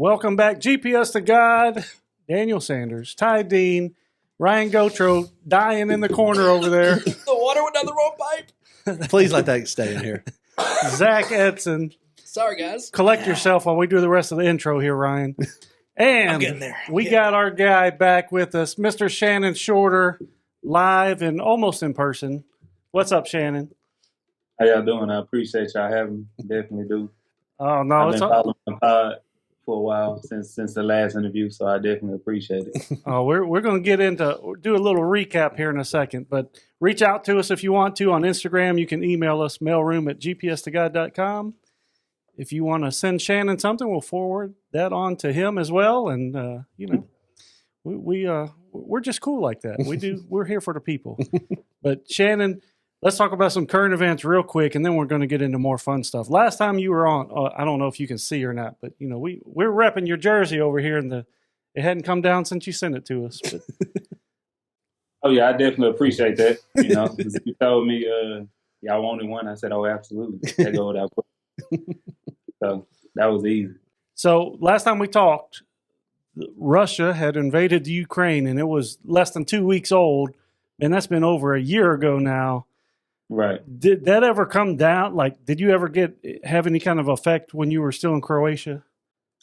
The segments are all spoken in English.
Welcome back, GPS to God. Daniel Sanders, Ty Dean, Ryan Gotro dying in the corner over there. The water went down the wrong pipe. Please let that stay in here. Zach Edson. Sorry, guys. Collect yourself while we do the rest of the intro here, Ryan. And getting there. we got our guy back with us, Mr. Shannon Shorter, live and almost in person. What's up, Shannon? How y'all doing? I appreciate y'all having me. Definitely do. Oh, no. I've It's been following the pod for a while since the last interview, so I definitely appreciate it. Oh, we're going to get into do a little recap here in a second, but reach out to us if you want to on Instagram. You can email us mailroom@gpstogod.com. If you want to send Shannon something, we'll forward that on to him as well. And we're just cool like that. We're here for the people. But Shannon, let's talk about some current events real quick, and then we're going to get into more fun stuff. Last time you were on, I don't know if you can see or not, but we're repping your jersey over here, and it hadn't come down since you sent it to us. But. Oh yeah, I definitely appreciate that. If you told me y'all wanted one, I said, oh, absolutely. That go without question. So that was easy. So last time we talked, Russia had invaded the Ukraine, and it was less than 2 weeks old, and that's been over a year ago now. Right. Did that ever come down? Like, did you ever have any kind of effect when you were still in Croatia?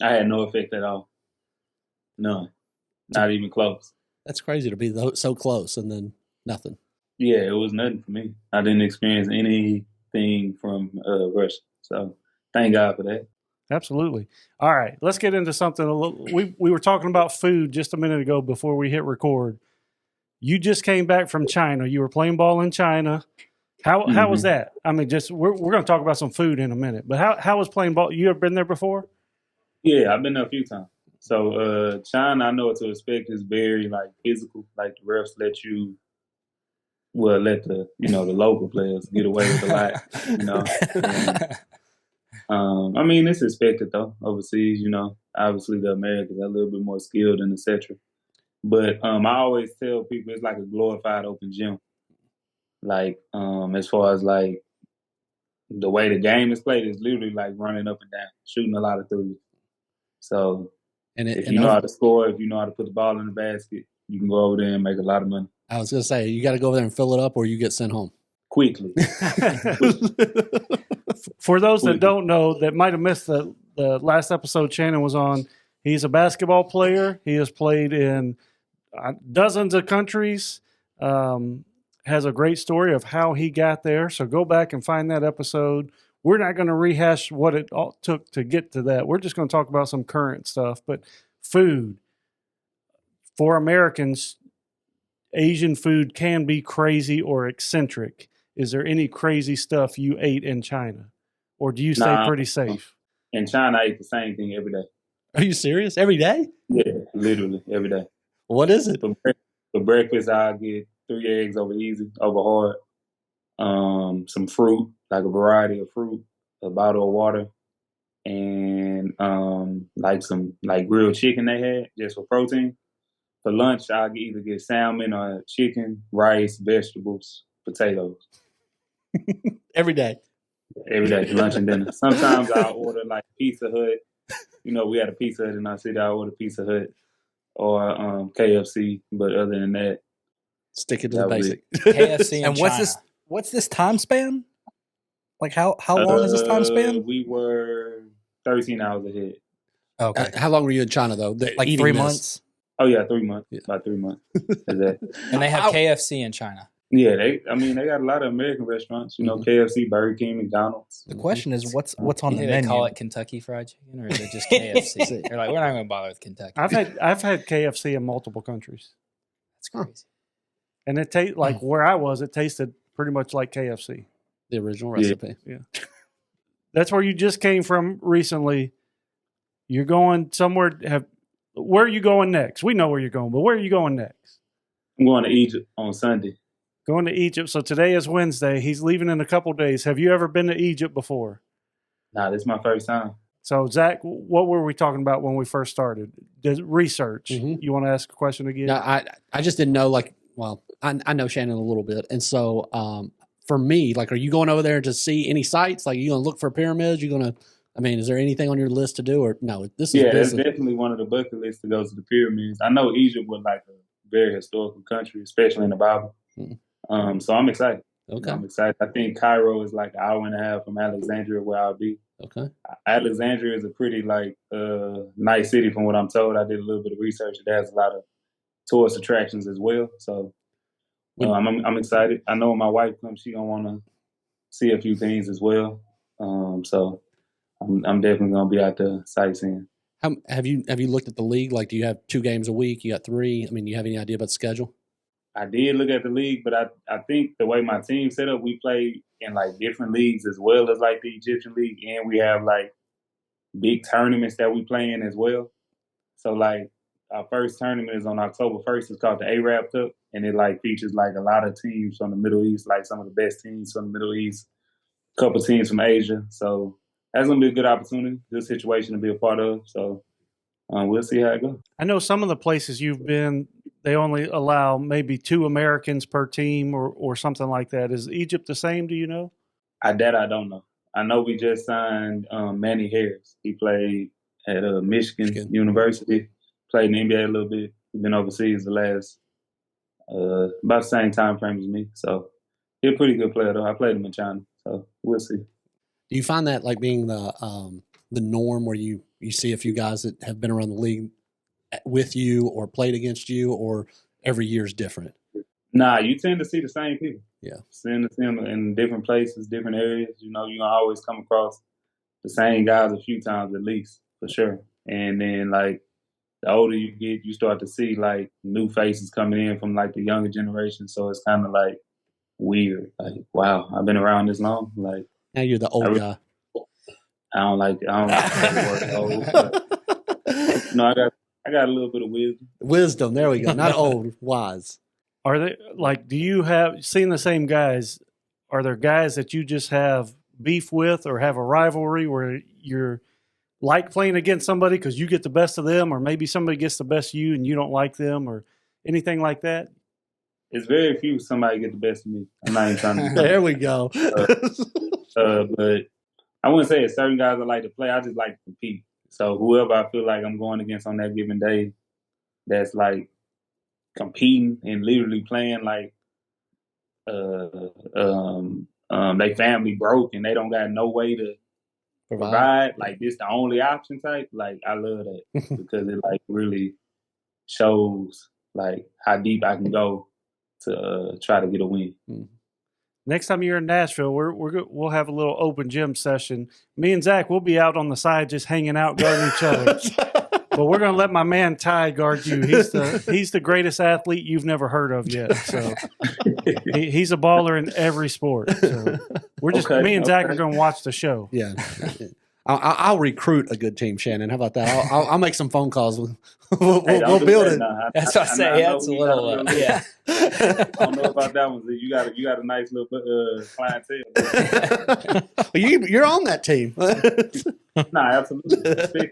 I had no effect at all. None. Not even close. That's crazy to be so close and then nothing. Yeah, it was nothing for me. I didn't experience anything from Russia. So thank God for that. Absolutely. All right, let's get into something a little. We were talking about food just a minute ago before we hit record. You just came back from China. You were playing ball in China. How was that? I mean, we're going to talk about some food in a minute, but how was playing ball? You ever been there before? Yeah, I've been there a few times. So China, I know what to expect, is very physical. Like the refs let the the local players get away with a lot. I mean, it's expected though. Overseas, obviously the Americans are a little bit more skilled and etc. But I always tell people it's like a glorified open gym. As far as the way the game is played, is literally like running up and down, shooting a lot of threes. So if you know how to score, if you know how to put the ball in the basket, you can go over there and make a lot of money. I was going to say, you got to go over there and fill it up or you get sent home. Quickly. For those that don't know, that might have missed the last episode Shannon was on, he's a basketball player. He has played in dozens of countries, has a great story of how he got there. So go back and find that episode. We're not going to rehash what it all took to get to that. We're just going to talk about some current stuff. But food, for Americans, Asian food can be crazy or eccentric. Is there any crazy stuff you ate in China? Or do you stay pretty safe? In China, I eat the same thing every day. Are you serious? Every day? Yeah, literally every day. What is it? For breakfast, I'll get 3 eggs over easy, over hard. Some fruit, like a variety of fruit, a bottle of water, and some grilled chicken they had just for protein. For lunch, I'll either get salmon or chicken, rice, vegetables, potatoes. Every day. Every day, lunch and dinner. Sometimes I'll order Pizza Hut. We had a Pizza Hut in our city. I'll order Pizza Hut or KFC. But other than that, stick it to the basic. KFC and what's this time span? How long is this time span? We were 13 hours ahead. Okay. How long were you in China though? 3 months. Oh yeah, 3 months. Yeah. About 3 months. Exactly. And they have KFC in China. Yeah, they got a lot of American restaurants. KFC, Burger King, McDonald's. The question is, what's on the menu? They call it Kentucky Fried Chicken, or is it just KFC? They're like, we're not going to bother with Kentucky. I've had KFC in multiple countries. That's crazy. And it tastes where I was. It tasted pretty much like KFC. The original recipe. Yeah. That's where you just came from recently. You're going somewhere. Where are you going next? We know where you're going, but where are you going next? I'm going to Egypt on Sunday. Going to Egypt. So today is Wednesday. He's leaving in a couple days. Have you ever been to Egypt before? Nah, this is my first time. So, Zach, what were we talking about when we first started? Research. Mm-hmm. You want to ask a question again? No, I just didn't know, I know Shannon a little bit. And so for me, are you going over there to see any sites? Are you going to look for pyramids? You going to I mean, is there anything on your list to do, or no? This is Yeah, business. that's definitely one of the bucket lists to go to the pyramids. I know Egypt was like a very historical country, especially in the Bible. So I'm excited. Okay. I'm excited. I think Cairo is like an hour and a half from Alexandria, where I'll be. Okay. Alexandria is a pretty nice city, from what I'm told. I did a little bit of research. It has a lot of tourist attractions as well. So I'm excited. I know when my wife comes, she gonna want to see a few things as well. So I'm definitely gonna be out there sightseeing. Have you looked at the league? Like, do you have 2 games a week? You got 3? I mean, do you have any idea about the schedule? I did look at the league, but I think the way my team set up, we play in like different leagues as well as like the Egyptian league, and we have like big tournaments that we play in as well. So like our first tournament is on October 1st. It's called the Arab Cup, and it like features like a lot of teams from the Middle East, like some of the best teams from the Middle East, a couple teams from Asia. So that's gonna be a good opportunity, good situation to be a part of. So we'll see how it goes. I know some of the places you've been, they only allow maybe 2 Americans per team or something like that. Is Egypt the same? Do you know? I don't know. I know we just signed Manny Harris. He played at Michigan University, played in the NBA a little bit. He's been overseas the last about the same time frame as me. So he's a pretty good player, though. I played him in China, so we'll see. Do you find that like being the norm, where you see a few guys that have been around the league with you or played against you, or every year is different? Nah, you tend to see the same people. Yeah. Tend to see them in different places, different areas. You know, you're going to always come across the same guys a few times at least, for sure. And then, like, the older you get, you start to see, like, new faces coming in from, like, the younger generation. So it's kind of, like, weird. Like, wow, I've been around this long. Like, now you're the old guy. I don't like the word old. But, no, I got a little bit of wisdom. Wisdom, there we go. Not old, wise. Are they like? Do you have seen the same guys? Are there guys that you just have beef with, or have a rivalry where you're like playing against somebody because you get the best of them, or maybe somebody gets the best of you and you don't like them, or anything like that? It's very few somebody get the best of me. I'm not even trying to. There we go. But I wouldn't say it's certain guys I like to play. I just like to compete. So whoever I feel like I'm going against on that given day, that's like competing and literally playing like they family broke and they don't got no way to provide. Like this the only option type. Like I love that because it like really shows like how deep I can go to try to get a win. Next time you're in Nashville, we'll have a little open gym session. Me and Zach will be out on the side just hanging out, guarding each other. But we're going to let my man Ty guard you. He's the greatest athlete you've never heard of yet. So he's a baller in every sport. So me and Zach are going to watch the show. Yeah. I'll recruit a good team, Shannon. How about that? I'll make some phone calls. We'll build it. That's what I say. That's a little, yeah. I don't know about that one. You got a nice little clientele. You're on that team. Nah, absolutely.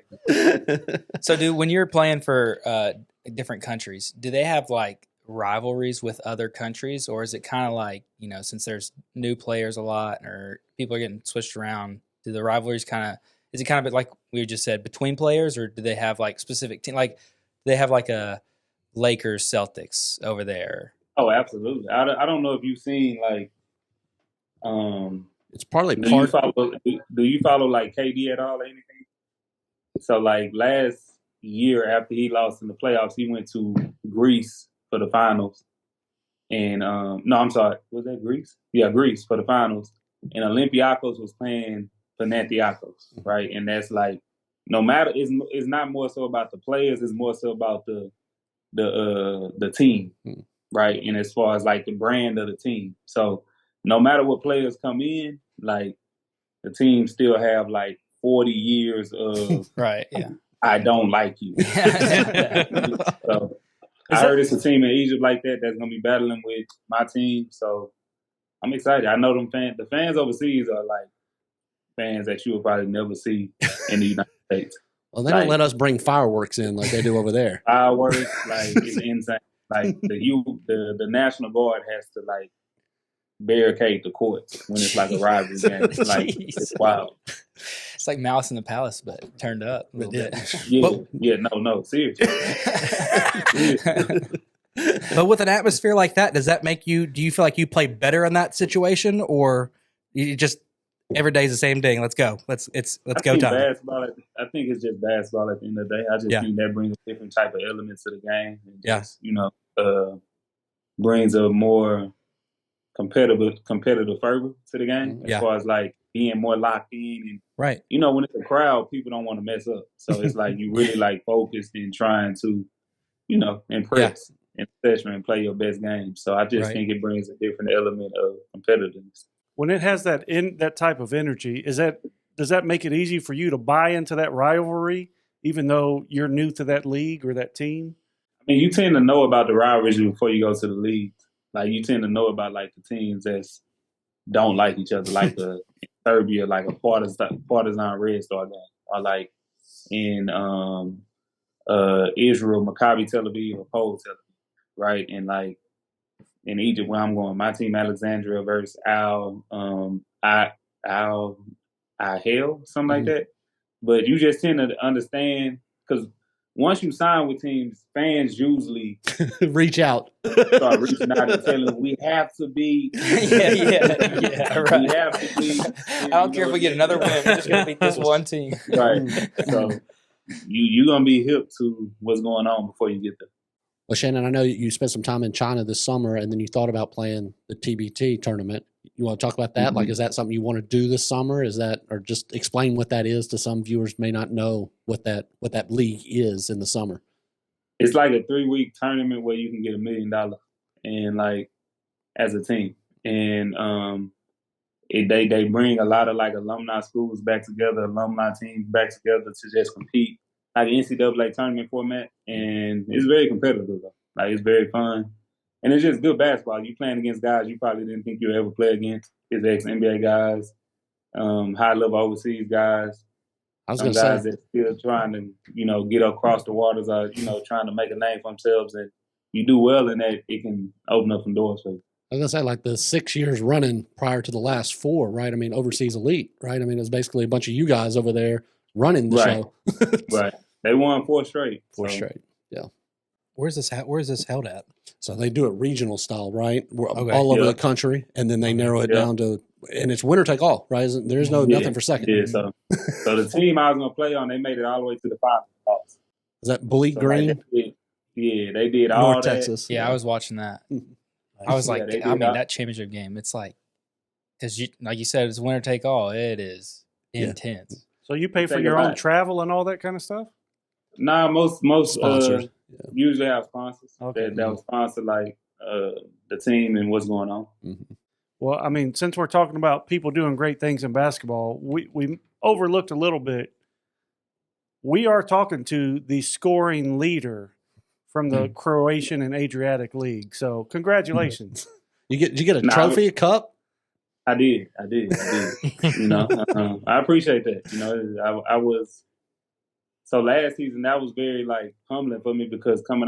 So, when you're playing for different countries, do they have like rivalries with other countries, or is it kind of like, since there's new players a lot or people are getting switched around? Do the rivalries is it kind of like we just said between players, or do they have like specific team? Like they have like a Lakers Celtics over there? Oh, absolutely. I don't know if you've seen like, it's partly do you follow like KD at all or anything? So like last year after he lost in the playoffs, he went to Greece for the finals. And no, I'm sorry, was that Greece? Yeah, Greece for the finals. And Olympiacos was playing Panathinaikos, right? And that's like, no matter, it's not more so about the players, it's more so about the team, right? And as far as like the brand of the team. So no matter what players come in, like the team still have like 40 years of right, yeah. I don't like you. So I heard it's a team in Egypt like that that's gonna be battling with my team. So I'm excited. I know the fans overseas are like fans that you will probably never see in the United States. Well, they don't let us bring fireworks in like they do over there. Fireworks, like it's insane. Like the National Guard has to like barricade the courts when it's like a rivalry game. Like Jeez. it's wild. It's like Malice in the Palace, but turned up a little bit. No, seriously. But with an atmosphere like that, does that make you? Do you feel like you play better in that situation, or you just every day's the same thing? Let's go. Let's go time. Basketball. I think it's just basketball at the end of the day. I just think that brings a different type of elements to the game. And just, brings a more competitive fervor to the game as far as like being more locked in and right. When it's a crowd, people don't want to mess up. So it's like you really like focused in trying to, impress and and play your best game. So I just think it brings a different element of competitiveness. When it has that type of energy, does that make it easy for you to buy into that rivalry, even though you're new to that league or that team? I mean, you tend to know about the rivalries before you go to the league. Like you tend to know about like the teams that don't like each other, like in Serbia, like a partisan Red Star game, or like in Israel, Maccabi Tel Aviv or Pole Tel Aviv, right? And like in Egypt, where I'm going, my team Alexandria versus Al Ahel, something like that. But you just tend to understand because once you sign with teams, fans usually reach out, start reaching out and telling we have to be. Right. We have to be. I don't care if we get another win. We're just gonna beat this one team. Right. So you're gonna be hip to what's going on before you get there. Well, Shannon, I know you spent some time in China this summer, and then you thought about playing the TBT tournament. You want to talk about that? Mm-hmm. Like, is that something you want to do this summer? Is that, or just explain what that is to some viewers may not know what that league is in the summer? It's like a 3-week tournament where you can get $1 million and like as a team, and they bring a lot of like alumni schools back together, alumni teams back together to just compete. Like the NCAA tournament format, and it's very competitive though. Like it's very fun, and it's just good basketball. You playing against guys you probably didn't think you'd ever play against. It's ex-NBA guys, high-level overseas guys. I was going going to guys say, that still trying to get across the waters, are trying to make a name for themselves. And you do well in that, it can open up some doors for you. I was going to say, like the 6 years running prior to the last 4, right? I mean, overseas elite, right? I mean, it was basically a bunch of you guys over there running the show. Right. They won 4 straight. Four straight. Yeah. Where's this held at? So they do it regional style, right? All over the country, and then they narrow it down to, and it's winner take all, right? There's nothing for second. Yeah. So the team I was gonna play on, they made it all the way to the finals. Is that Bleak Green? Like they did North all Texas. Yeah, I was watching that. I was like, that championship game, it's like, because like you said, it's winner take all. It is intense. So you pay for your own travel and all that kind of stuff? Nah, most sponsors usually have sponsors that will sponsor like the team and what's going on. Mm-hmm. Well, I mean, since we're talking about people doing great things in basketball, we overlooked a little bit. We are talking to the scoring leader from the Croatian and Adriatic League. So congratulations. Did you get a trophy, a cup? I did. I appreciate that. I was. So last season, that was very like humbling for me because coming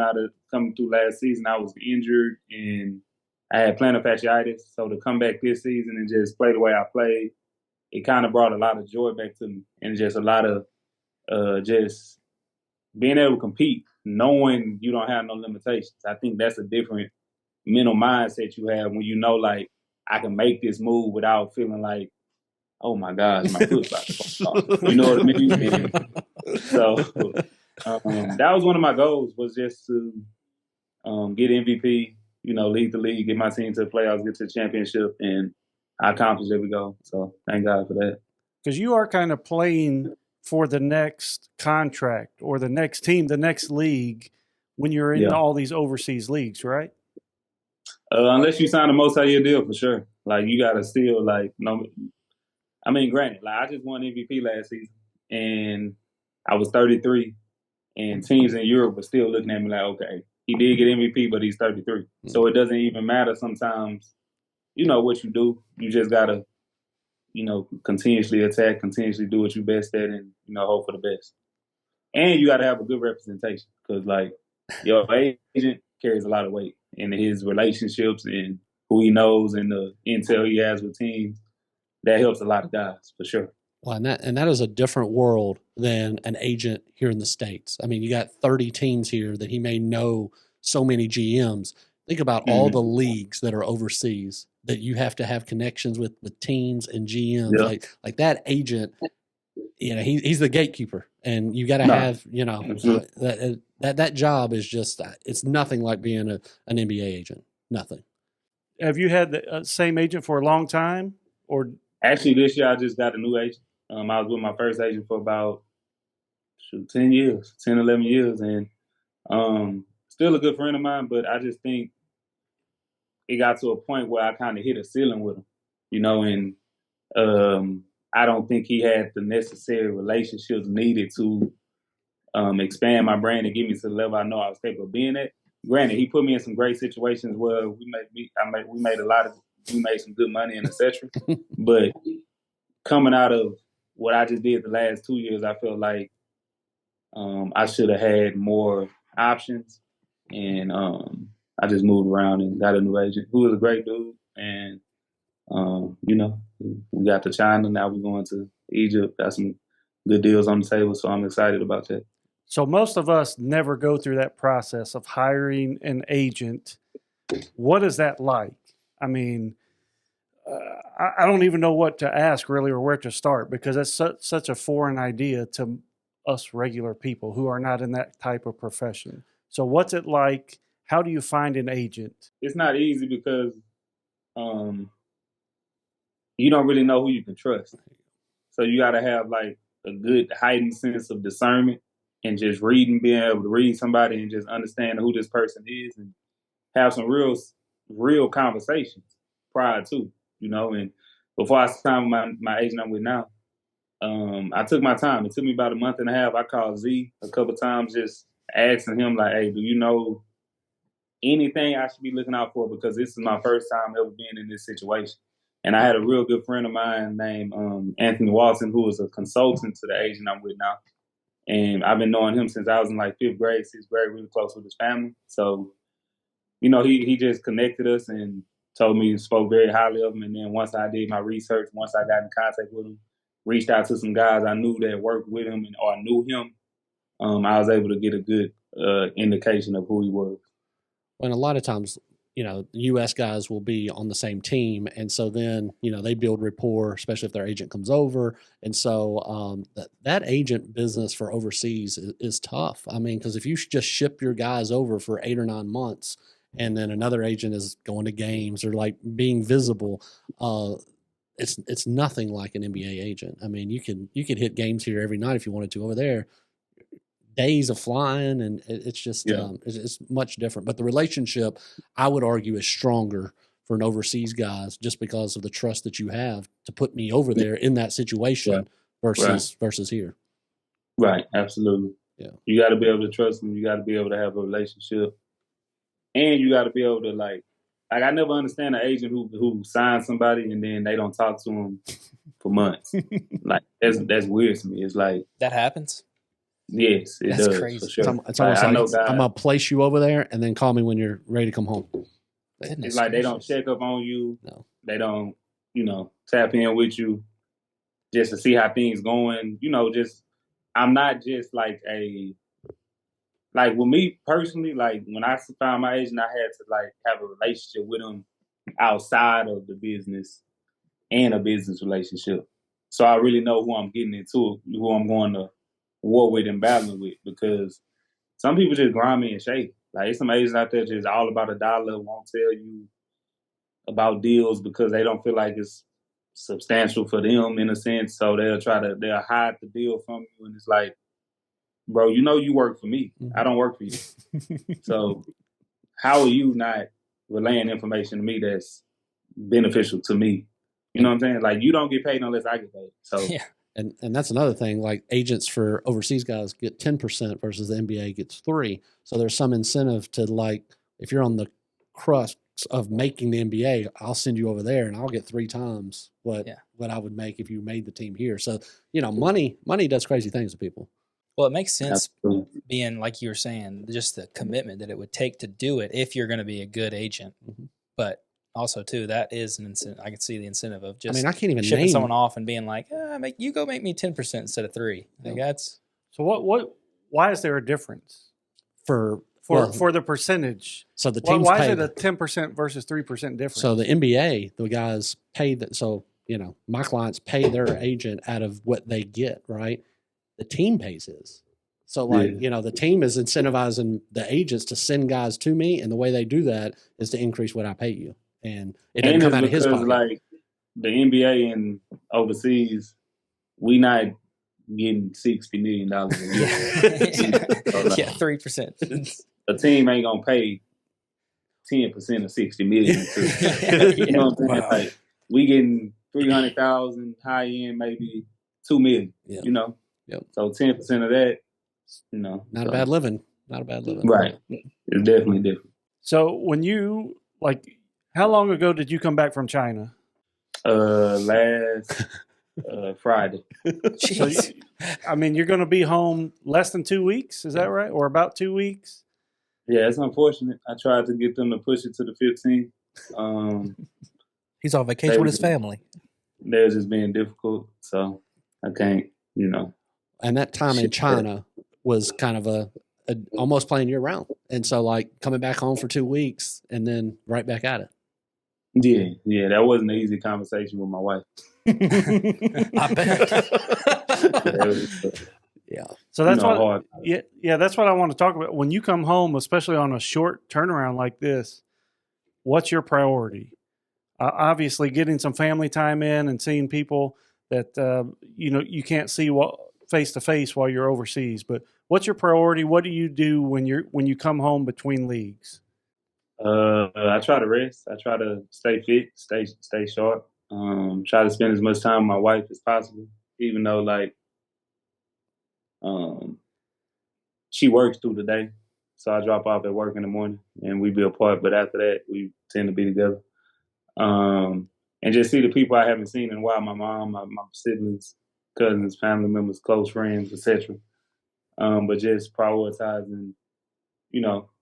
through last season, I was injured and I had plantar fasciitis. So to come back this season and just play the way I played, it kind of brought a lot of joy back to me and just a lot of just being able to compete, knowing you don't have no limitations. I think that's a different mental mindset you have when you know, like, I can make this move without feeling like, oh my God, my foot's about to fall off. You know what I mean? And so that was one of my goals, was just to get MVP, lead the league, get my team to the playoffs, get to the championship, and I accomplished every goal. So thank God for that. Because you are kind of playing for the next contract or the next team, the next league, when you're in all these overseas leagues, right? Unless you sign a multi-year deal, for sure. Like, you got to still, like, I mean, granted, like, I just won MVP last season, and I was 33, and teams in Europe were still looking at me like, okay, he did get MVP, but he's 33. Mm-hmm. So it doesn't even matter sometimes, what you do. You just got to, continuously attack, continuously do what you're best at, and, hope for the best. And you got to have a good representation because, like, your agent carries a lot of weight in his relationships and who he knows and the intel he has with teams, that helps a lot of guys for sure. Well, and that is a different world than an agent here in the States. I mean, you got 30 teams here that he may know so many GMs. Think about all the leagues that are overseas that you have to have connections with teams and GMs. Yeah. Like that agent, you know, he's the gatekeeper, and you got to have, you know, that job is just, it's nothing like being an NBA agent. Nothing. Have you had the same agent for a long time, or? Actually, this year I just got a new agent. I was with my first agent for about 10 years, 10, 11 years. And still a good friend of mine, but I just think it got to a point where I kind of hit a ceiling with him, you know, and I don't think he had the necessary relationships needed to expand my brand and get me to the level I know I was capable of being at. Granted, he put me in some great situations where we made some good money and etc. But coming out of what I just did the last 2 years, I felt like I should have had more options, and I just moved around and got a new agent who was a great dude. And you know, we got to China, now we're going to Egypt. Got some good deals on the table, so I'm excited about that. So most of us never go through that process of hiring an agent. What is that like? I mean, I don't even know what to ask really, or where to start, because it's such a foreign idea to us regular people who are not in that type of profession. So what's it like? How do you find an agent? It's not easy because you don't really know who you can trust. So you got to have like a good heightened sense of discernment and just being able to read somebody and just understand who this person is and have some real conversations prior to, you know. And before I signed with my agent I'm with now, I took my time. It took me about a month and a half. I called Z a couple of times just asking him like, hey, do you know anything I should be looking out for? Because this is my first time ever being in this situation. And I had a real good friend of mine named Anthony Walton, who was a consultant to the agent I'm with now. And I've been knowing him since I was in like 5th grade, 6th grade, really close with his family. So, you know, he just connected us and told me, spoke very highly of him. And then once I did my research, once I got in contact with him, reached out to some guys I knew that worked with him or knew him, I was able to get a good indication of who he was. And a lot of times, you know, U.S. guys will be on the same team. And so then, you know, they build rapport, especially if their agent comes over. And so that agent business for overseas is tough. I mean, because if you just ship your guys over for 8 or 9 months and then another agent is going to games or like being visible, it's nothing like an NBA agent. I mean, you could hit games here every night if you wanted to. Over there, days of flying, and it's just it's much different. But the relationship, I would argue, is stronger for an overseas guys just because of the trust that you have to put me over there in that situation versus here. Right, absolutely. Yeah, you got to be able to trust them. You got to be able to have a relationship, and you got to be able to like I never understand an agent who signs somebody and then they don't talk to them for months. Like that's weird to me. It's like that happens. Yes, it That's does. crazy. It's For sure. almost like I'm gonna place you over there and then call me when you're ready to come home. It's like they don't check up on you. No. They don't, you know, tap in with you just to see how things going. You know, just I'm not just like with me personally, like when I found my agent, I had to like have a relationship with him outside of the business and a business relationship. So I really know who I'm getting into, who I'm going to war with and battling with, because some people just grind me and shake. Like, there's some agents out there just all about a dollar, won't tell you about deals because they don't feel like it's substantial for them in a sense. So they'll hide the deal from you. And it's like, bro, you know you work for me. I don't work for you. So how are you not relaying information to me that's beneficial to me? You know what I'm saying? Like, you don't get paid unless I get paid. So yeah. And that's another thing, like agents for overseas guys get 10% versus the NBA gets 3%. So there's some incentive to, like, if you're on the crust of making the NBA, I'll send you over there and I'll get 3 times what I would make if you made the team here. So, you know, money does crazy things to people. Well, it makes sense being, like you were saying, just the commitment that it would take to do it if you're going to be a good agent. Mm-hmm. But also too, that is an incentive. I can see the incentive of I just mean, I can't even shipping name someone off and being like, make me 10% instead of 3. Like that's So why is there a difference for for the percentage? So the teams why is pay it a 10% versus 3% difference? So the NBA, the guys pay that. So, my clients pay their agent out of what they get, right? The team pays his. So the team is incentivizing the agents to send guys to me. And the way they do that is to increase what I pay you. And it doesn't come out of his pocket. Like the NBA and overseas, we not getting $60 million a year. Yeah, 3%. A team ain't gonna pay 10% of $60 million. You know what I'm saying? Wow. Like we getting 300,000 high end, maybe 2 million. Yeah. Yep. So 10% of that, not a bad living. Not a bad living. Right. It's definitely different. So when you how long ago did you come back from China? Last Friday. So you're going to be home less than 2 weeks. Is that right? Or about 2 weeks? Yeah, it's unfortunate. I tried to get them to push it to the 15th. He's on vacation with his family. They're just being difficult, so I can't, And that time in China was kind of a almost playing year round. And so coming back home for 2 weeks and then right back at it. Yeah, that wasn't an easy conversation with my wife. I bet. Yeah. So that's that's what I want to talk about. When you come home, especially on a short turnaround like this, what's your priority? Obviously, getting some family time in and seeing people that you can't see face to face while you're overseas. But what's your priority? What do you do when you come home between leagues? I try to rest. I try to stay fit, stay sharp. Try to spend as much time with my wife as possible, even though she works through the day. So I drop off at work in the morning and we be apart. But after that, we tend to be together. And just see the people I haven't seen in a while, my mom, my siblings, cousins, family members, close friends, etc. But just prioritizing,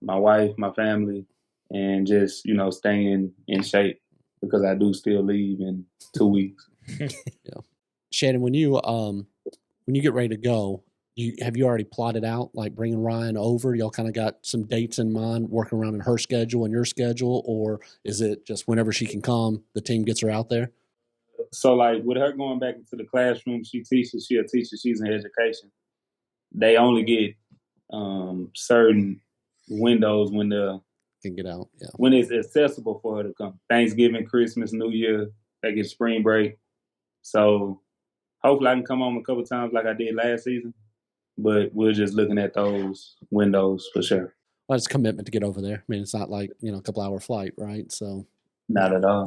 my wife, my family, and just, staying in shape because I do still leave in 2 weeks. Yeah. Shannon, when you get ready to go, have you already plotted out bringing Ryan over? Y'all kind of got some dates in mind, working around in her schedule and your schedule, or is it just whenever she can come, the team gets her out there? So with her going back into the classroom, she a teacher, she's in education. They only get certain windows when can get out. Yeah. When it's accessible for her to come. Thanksgiving, Christmas, New Year, they get spring break. So hopefully I can come home a couple times like I did last season. But we're just looking at those windows for sure. Well, it's a commitment to get over there. I mean, it's not a couple hour flight, right? So not at all.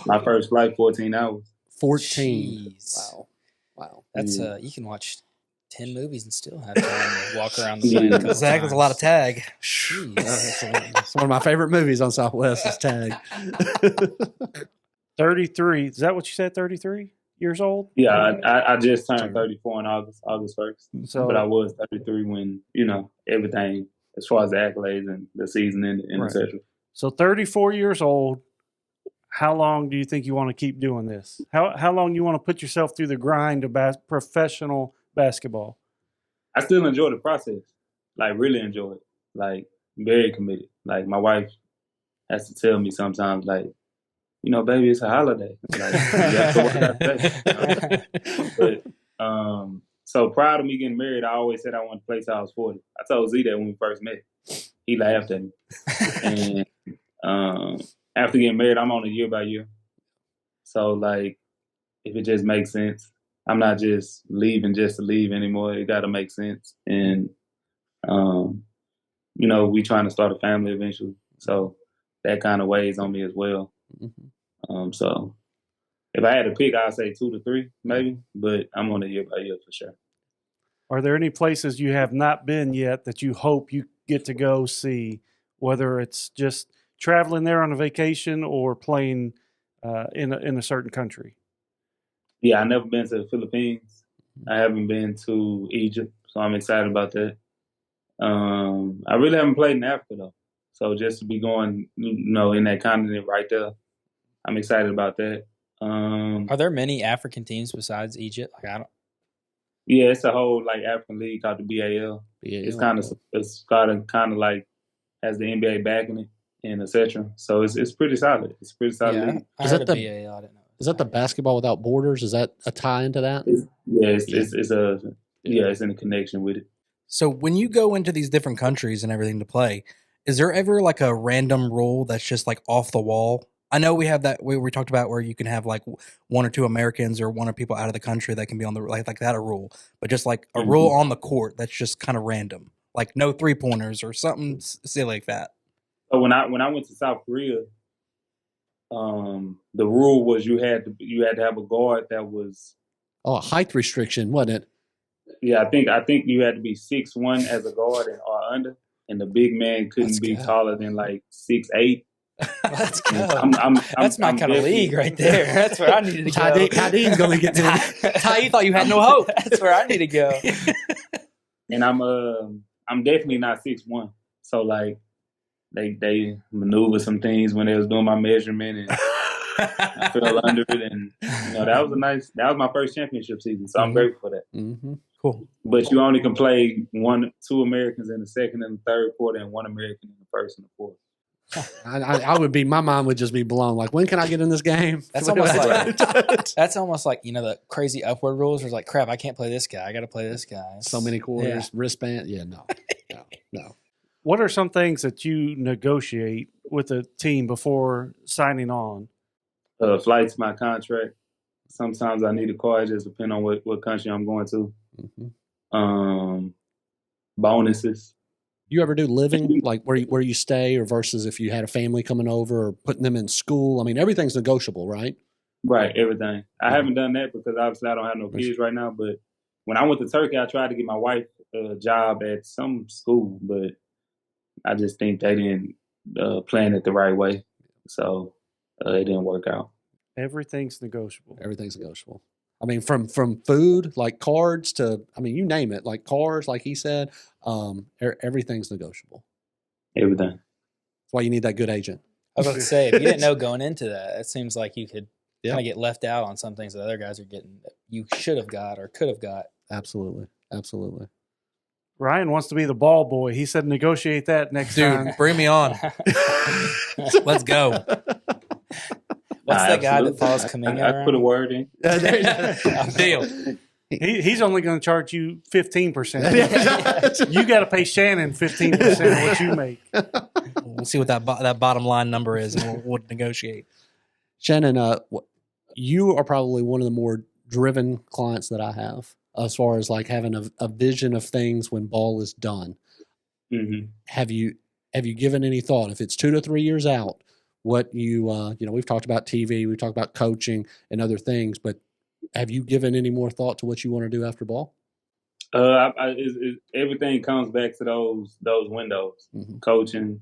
My first flight, 14 hours. 14. Jeez. Wow. That's you can watch 10 movies and still have time to walk around the plane. Zach, there's a lot of tag. It's one of my favorite movies on Southwest is Tag. 33. Is that what you said? 33 years old? Yeah, I just turned 34 in August 1st. So, but I was 33 when, everything as far as the accolades and the season and et cetera. So 34 years old, how long do you think you want to keep doing this? How long you want to put yourself through the grind of professional basketball? I still enjoy the process. Really enjoy it. Very committed. My wife has to tell me sometimes, baby, it's a holiday. You have to work out today. But so proud of me getting married. I always said I wanted to play till I was 40. I told Z that when we first met. He laughed at me. And after getting married, I'm on a year by year. So if it just makes sense, I'm not just leaving just to leave anymore. It got to make sense. And we trying to start a family eventually. So that kind of weighs on me as well. Mm-hmm. So if I had to pick, I'd say 2 to 3 maybe, but I'm on a year by year for sure. Are there any places you have not been yet that you hope you get to go see, whether it's just traveling there on a vacation or playing in a certain country? Yeah, I've never been to the Philippines. I haven't been to Egypt, so I'm excited about that. I really haven't played in Africa though, So just to be going, in that continent right there, I'm excited about that. Are there many African teams besides Egypt? Like Yeah, it's a whole like African league called the BAL. It's kind of like has the NBA backing it and etc. So it's pretty solid. It's a pretty solid league. I Is heard that of the- BAL. I didn't know. Is that the Basketball Without Borders? Is that a tie into that? It's in a connection with it. So when you go into these different countries and everything to play, is there ever like a random rule that's just like off the wall? I know we have that we talked about where you can have like one or two Americans or one or people out of the country that can be on the like that a rule, but just like a rule on the court that's just kind of random, like no 3-pointers or something silly like that. So when I went to South Korea, the rule was you had to have a guard that was a height restriction, wasn't it? Yeah, I think you had to be 6'1" as a guard or under, and the big man couldn't be taller than like 6'8". Let's go. That's my kind of league right there. That's where I needed to go. Tydean's going to get to Ty, you thought you had no hope. That's where I need to go. And I'm definitely not 6'1". So like they maneuvered some things when they was doing my measurement, and I fell under it, and that was my first championship season. So I'm grateful for that. Mm-hmm. Cool. But you only can play 2 Americans in the second and the third quarter, and 1 American in the first and the fourth. I would be, my mind would just be blown. Like, when can I get in this game? That's almost like the crazy upward rules. Where it's like, crap, I can't play this guy. I got to play this guy. So many quarters, wristband. Yeah, no. What are some things that you negotiate with a team before signing on? Flights, my contract. Sometimes I need a car. It just depends on what country I'm going to. Mm-hmm. Bonuses. You ever do living, like where you stay, or versus if you had a family coming over, or putting them in school? I mean, everything's negotiable, right? Right, everything. I haven't done that because obviously I don't have no kids right now. But when I went to Turkey, I tried to get my wife a job at some school, but I just think they didn't plan it the right way, so it didn't work out. Everything's negotiable. Everything's negotiable. I mean, from food, like cards, to, I mean, you name it, like cars, like he said, everything's negotiable. Everything. That's why you need that good agent. I was about to say, if you didn't know going into that, it seems like you could kind of get left out on some things that other guys are getting that you should have got or could have got. Absolutely. Ryan wants to be the ball boy. He said negotiate that next time. Dude, bring me on. Let's go. What's that guy that follows Kaminga I put a word in. Deal. He's only going to charge you 15%. You got to pay Shannon 15% of what you make. We'll see what that bottom line number is, and we'll negotiate. Shannon, you are probably one of the more driven clients that I have, as far as like having a vision of things when ball is done. Mm-hmm. Have you given any thought, if it's 2 to 3 years out, what we've talked about TV, we've talked about coaching and other things, but have you given any more thought to what you want to do after ball? Everything comes back to those windows. Mm-hmm. Coaching,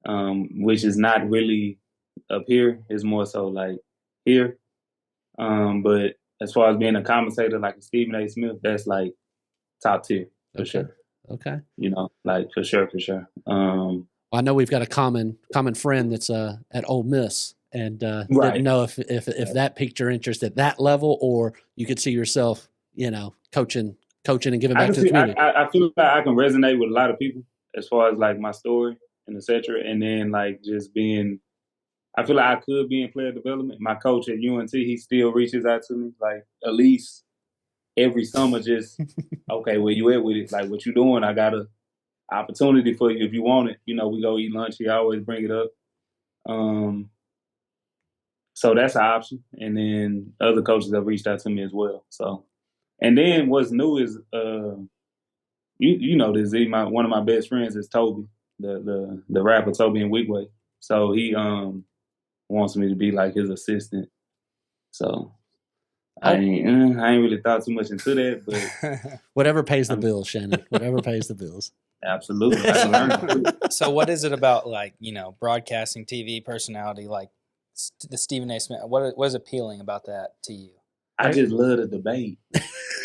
which is not really up here, is more so like here. But as far as being a commentator like Stephen A. Smith, that's like top tier for sure. Okay. Like for sure. I know we've got a common friend that's at Ole Miss, and didn't know if that piqued your interest at that level, or you could see yourself, coaching and giving back to the community. I feel like I can resonate with a lot of people as far as like my story and etc. And then like just being, I feel like I could be in player development. My coach at UNT, he still reaches out to me like at least every summer. Just okay, where you at with it? Like what you doing? I got a opportunity for you if you want it. We go eat lunch. He always bring it up. So that's an option. And then other coaches have reached out to me as well. So, and then what's new is, you know this, one of my best friends is Toby, the rapper Toby in Wigway. So he wants me to be like his assistant. So I ain't really thought too much into that, but whatever pays the bills, Shannon. Whatever pays the bills. Absolutely. So what is it about, like, broadcasting, TV personality, like the Stephen A. Smith? What is appealing about that to you? I just love the debate.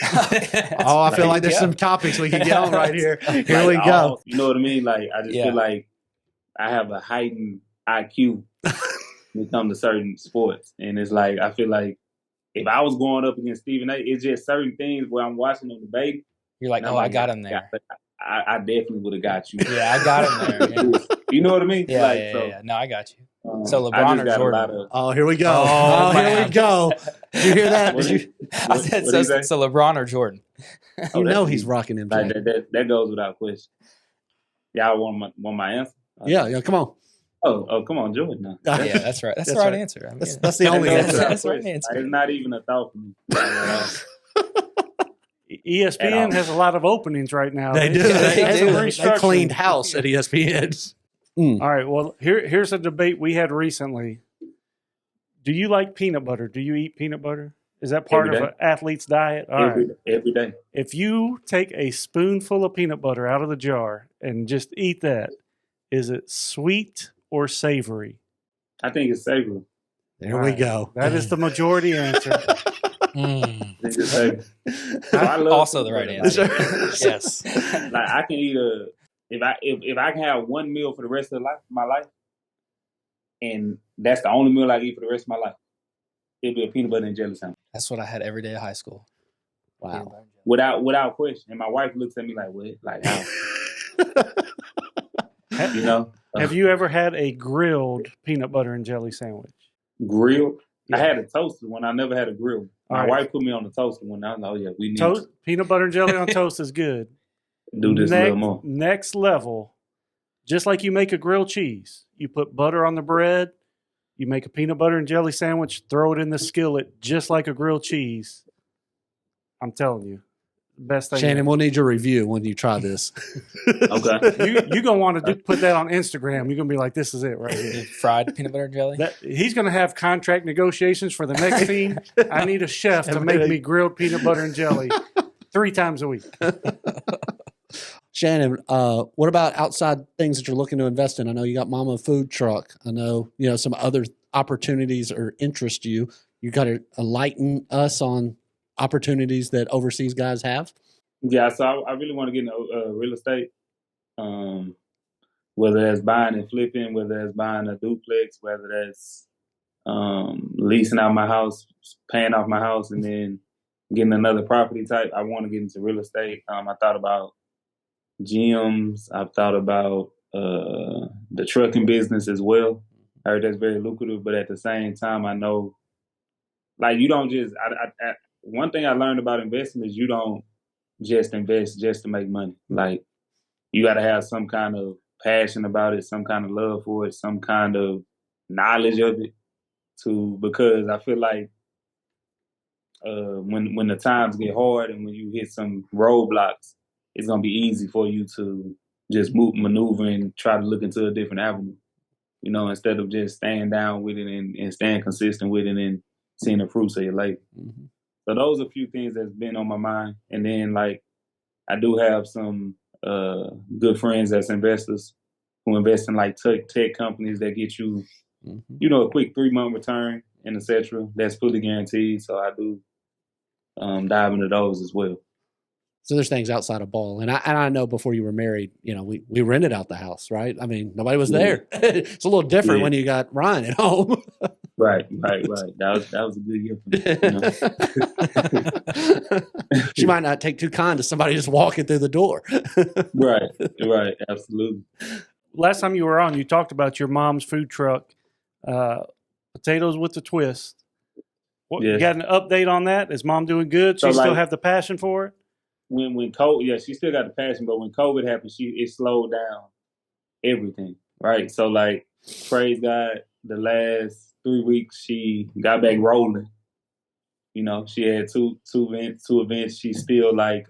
I feel like there's some topics we can get on right here. Here we go. You know what I mean? Like, I just feel like I have a heightened IQ when it comes to certain sports, and it's like I feel like if I was going up against Stephen A, it's just certain things where I'm watching them debate. You're like, I'm I got him there. I definitely would have got you. Yeah, I got him there. Yeah. You know what I mean? Yeah, like, yeah. No, I got you. So LeBron or Jordan? Oh, here we go. Oh, here we go. Did you hear that? What I said so LeBron or Jordan? You know he's rocking MJ. Like that goes without question. Y'all want my answer? Yeah, come on. Oh, come on, Jordan. Now. Yeah, that's right. That's the right answer. I mean, that's the only answer. That's the right answer. It's not even a thought for me. ESPN has a lot of openings right now. They do. They They cleaned house at ESPN. All right. Well, here's a debate we had recently. Do you like peanut butter? Do you eat peanut butter? Is that part of an athlete's diet? All right. Every day. If you take a spoonful of peanut butter out of the jar and just eat that, is it sweet or savory? I think it's savory. There we go. That is the majority answer. I think it's savory. Also the right answer. Yes. Like I can eat if I can have one meal for the rest of my life, and that's the only meal I eat for the rest of my life, it'd be a peanut butter and jelly sandwich. That's what I had every day of high school. Wow. Without question. And my wife looks at me like, what? Like how? You know? Have you ever had a grilled peanut butter and jelly sandwich? Grilled? Yeah. I had a toasted one. I never had a grilled. My wife put me on the toasted one. I was like, oh yeah, we need toast. Peanut butter and jelly on toast is good. Do this a little more. Next level, just like you make a grilled cheese, you put butter on the bread, you make a peanut butter and jelly sandwich, throw it in the skillet just like a grilled cheese. I'm telling you, best thing. Shannon, we'll need your review when you try this. Okay. You're going to want to put that on Instagram. You're going to be like, this is it right here. Fried peanut butter and jelly? He's going to have contract negotiations for the next team. I need a chef to make me grilled peanut butter and jelly 3 times a week. Shannon, what about outside things that you're looking to invest in? I know you got Mama Food Truck. I know, some other opportunities or interest you. You got to enlighten us on opportunities that overseas guys have. Yeah, so I really want to get into real estate, whether that's buying and flipping, whether that's buying a duplex, whether that's leasing out my house, paying off my house, and then getting another property type. I want to get into real estate. I thought about gyms. I've thought about the trucking business as well. I heard that's very lucrative, but at the same time, I know, like, you don't just. One thing I learned about investing is you don't just invest just to make money. Like, you got to have some kind of passion about it, some kind of love for it, some kind of knowledge of it, because I feel like when the times get hard and when you hit some roadblocks, it's gonna be easy for you to just maneuver and try to look into a different avenue, instead of just staying down with it and staying consistent with it and seeing the fruits of your labor. Mm-hmm. So those are a few things that's been on my mind. And then, like, I do have some good friends that's investors who invest in, like, tech companies that get you, a quick 3-month return and et cetera. That's fully guaranteed. So I do dive into those as well. So there's things outside of ball. And I know before you were married, we rented out the house, right? I mean, nobody was there. It's a little different when you got Ryan at home. Right. That was a good year for me. She might not take too kind to somebody just walking through the door. Right. Absolutely. Last time you were on, you talked about your mom's food truck, potatoes with a twist. You got an update on that? Is mom doing good? She still have the passion for it? When COVID, she still got the passion, but when COVID happened, it slowed down everything, right? So, like, praise God, the last 3 weeks she got back rolling. She had two events. She's still, like,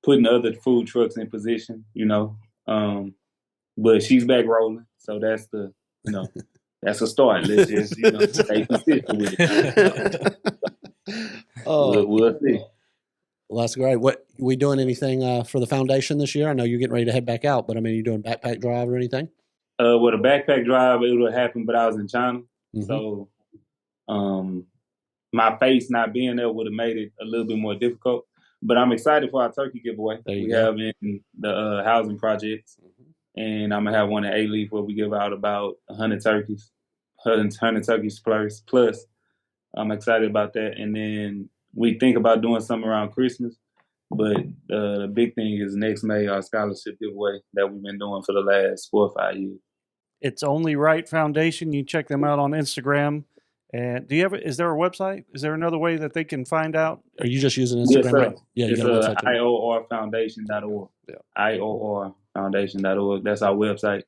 putting other food trucks in position, but she's back rolling. So that's that's a start. Let's just stay consistent with it. We'll see. Well, that's great. What we doing anything for the foundation this year? I know you're getting ready to head back out, but I mean, you doing backpack drive or anything? With a backpack drive, it would have happened, but I was in China, so my face not being there would have made it a little bit more difficult. But I'm excited for our turkey giveaway we have in the housing projects. and I'm gonna have one in A-Leaf where we give out about 100 turkeys, 100 turkeys plus. I'm excited about that. And then we think about doing something around Christmas. But the big thing is next May, our scholarship giveaway that we've been doing for the last 4 or 5 years. It's Only Right Foundation. You check them out on Instagram. And is there a website? Is there another way that they can find out? Are you just using Instagram? Yes, sir. Right? Yeah, you it's got a website. IORfoundation.org. Yeah. IORfoundation.org. That's our website.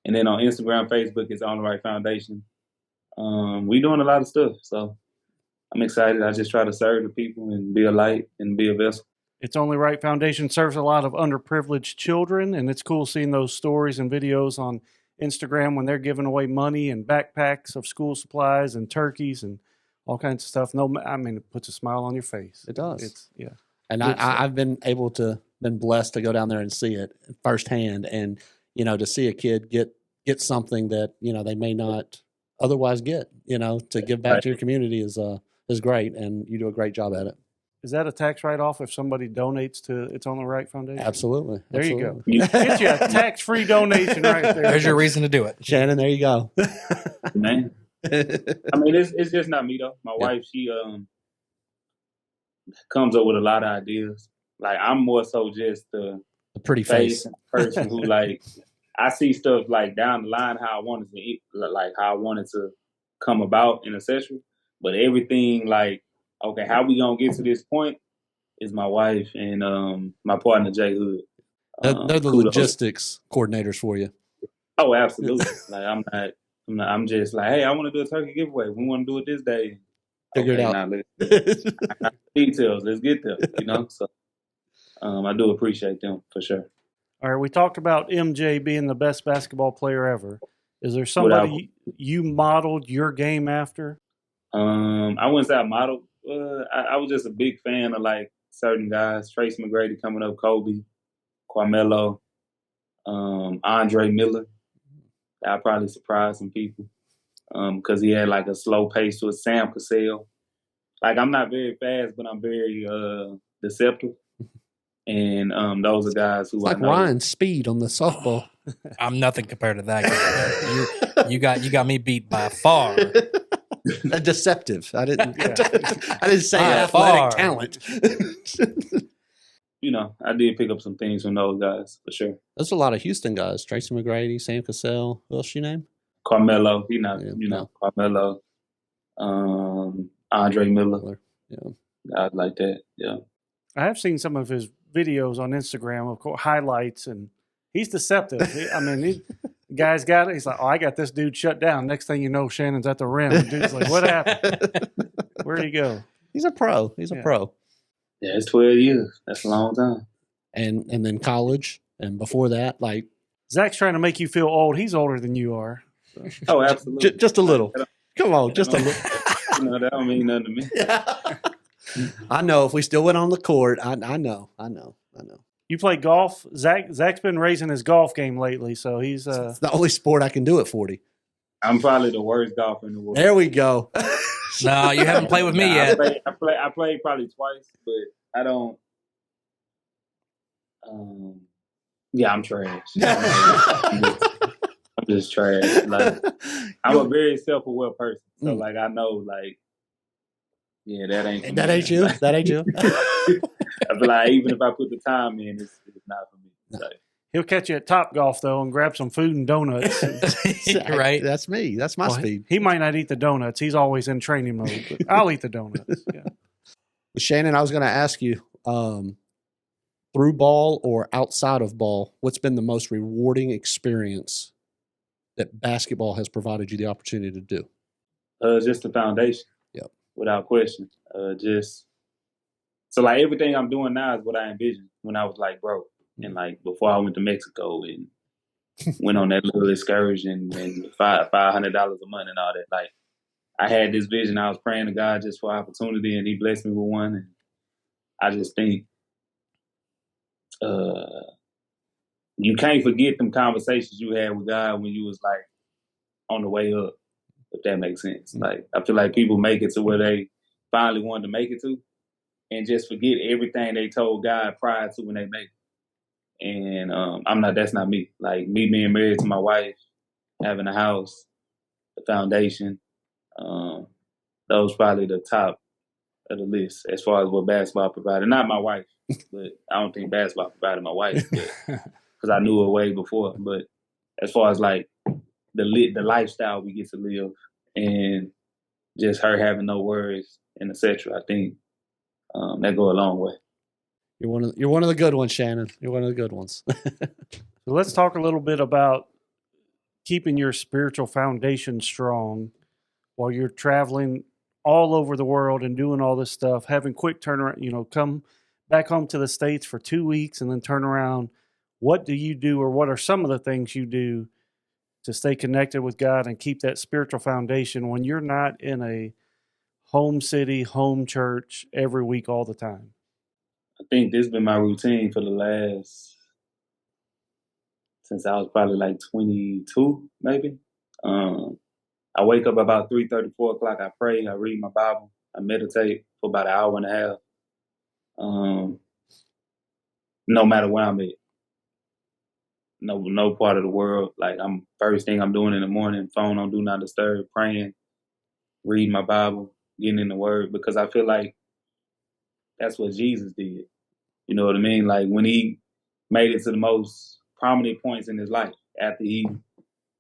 And then on Instagram, Facebook, it's On the Right Foundation. We doing a lot of stuff. So I'm excited. I just try to serve the people and be a light and be a vessel. It's Only Right Foundation serves a lot of underprivileged children, and it's cool seeing those stories and videos on Instagram when they're giving away money and backpacks of school supplies and turkeys and all kinds of stuff. It puts a smile on your face. It does. And I've been blessed to go down there and see it firsthand, and to see a kid get something that they may not otherwise get. To give back to your community is great, and you do a great job at it. Is that a tax write-off if somebody donates to It's On the Right Foundation? Absolutely. There you go. Get you a tax-free donation right there. There's your reason to do it. Shannon, there you go. Man. It's just not me, though. My wife, she comes up with a lot of ideas. Like, I'm more so just a pretty face person who, like, I see stuff, like, down the line how I wanted to come about in a session. But everything, like, okay, how we gonna get to this point is my wife and my partner Jay Hood. They're the logistics coordinators for you. Oh, absolutely. Like I'm just like, hey, I want to do a turkey giveaway. We want to do it this day. Figure it out. Details. Let's get there. So I do appreciate them for sure. All right, we talked about MJ being the best basketball player ever. Is there somebody you modeled your game after? I wouldn't say I modeled. I was just a big fan of like certain guys. Tracy McGrady coming up, Kobe, Carmelo, Andre Miller. I probably surprised some people because he had like a slow pace to it. Sam Cassell. Like I'm not very fast, but I'm very deceptive. And those are guys who it's like Ryan's speed on the softball. I'm nothing compared to that. You got me beat by far. Deceptive. I didn't say athletic talent. I did pick up some things from those guys for sure. There's a lot of Houston guys. Tracy McGrady, Sam Cassell. Who else you name? Carmelo. Carmelo. Andre Miller. Yeah. Guys like that. Yeah. I have seen some of his videos on Instagram, of course, highlights, and he's deceptive. Guy's got it. He's like, oh, I got this dude shut down. Next thing you know, Shannon's at the rim. The dude's like, what happened? Where'd he go? He's a pro. He's a pro. Yeah, it's 12 years. That's a long time. And then college, and before that, like Zach's trying to make you feel old. He's older than you are. So. Oh, absolutely. Just a little. Come on, just a little. That don't mean nothing to me. I know. If we still went on the court, I know. You play golf? Zach's been raising his golf game lately, so he's it's the only sport I can do at 40. I'm probably the worst golfer in the world. There we go. No, you haven't played with me yet. I played probably twice, but I don't. I'm trash. I'm just trash. Like I'm a very self-aware person, so like I know, like that ain't you. That ain't you. I feel like even if I put the time in, it's not for me. So. He'll catch you at Top Golf though and grab some food and donuts. Right, that's me. That's my speed. He might not eat the donuts. He's always in training mode. But I'll eat the donuts. Yeah. Shannon, I was going to ask you, through ball or outside of ball, what's been the most rewarding experience that basketball has provided you the opportunity to do? Just the foundation. Yep. Without question. So like everything I'm doing now is what I envisioned when I was like broke. And like before I went to Mexico and went on that little excursion and $500 a month and all that. Like I had this vision. I was praying to God just for opportunity, and He blessed me with one. And I just think you can't forget them conversations you had with God when you was like on the way up, if that makes sense. Like I feel like people make it to where they finally wanted to make it to, and just forget everything they told God prior to when they make it. And that's not me. Like me being married to my wife, having a house, the foundation, those probably the top of the list as far as what basketball provided. Not my wife, but I don't think basketball provided my wife, because I knew her way before. But as far as like the lifestyle we get to live, and just her having no worries and etc., I think that go a long way. You're one of the good ones, Shannon. You're one of the good ones. So let's talk a little bit about keeping your spiritual foundation strong while you're traveling all over the world and doing all this stuff, having quick turnaround, come back home to the States for 2 weeks and then turn around. What do you do, or what are some of the things you do to stay connected with God and keep that spiritual foundation when you're not in a home city, home church every week all the time? I think this has been my routine for the last, since I was probably like 22, maybe. I wake up about 3:30, 4 o'clock. I pray. I read my Bible. I meditate for about an hour and a half. No matter where I'm at, no part of the world. Like first thing I'm doing in the morning, phone on do not disturb, praying, reading my Bible, getting in the Word, because I feel like that's what Jesus did. You know what I mean? Like when he made it to the most prominent points in his life, after he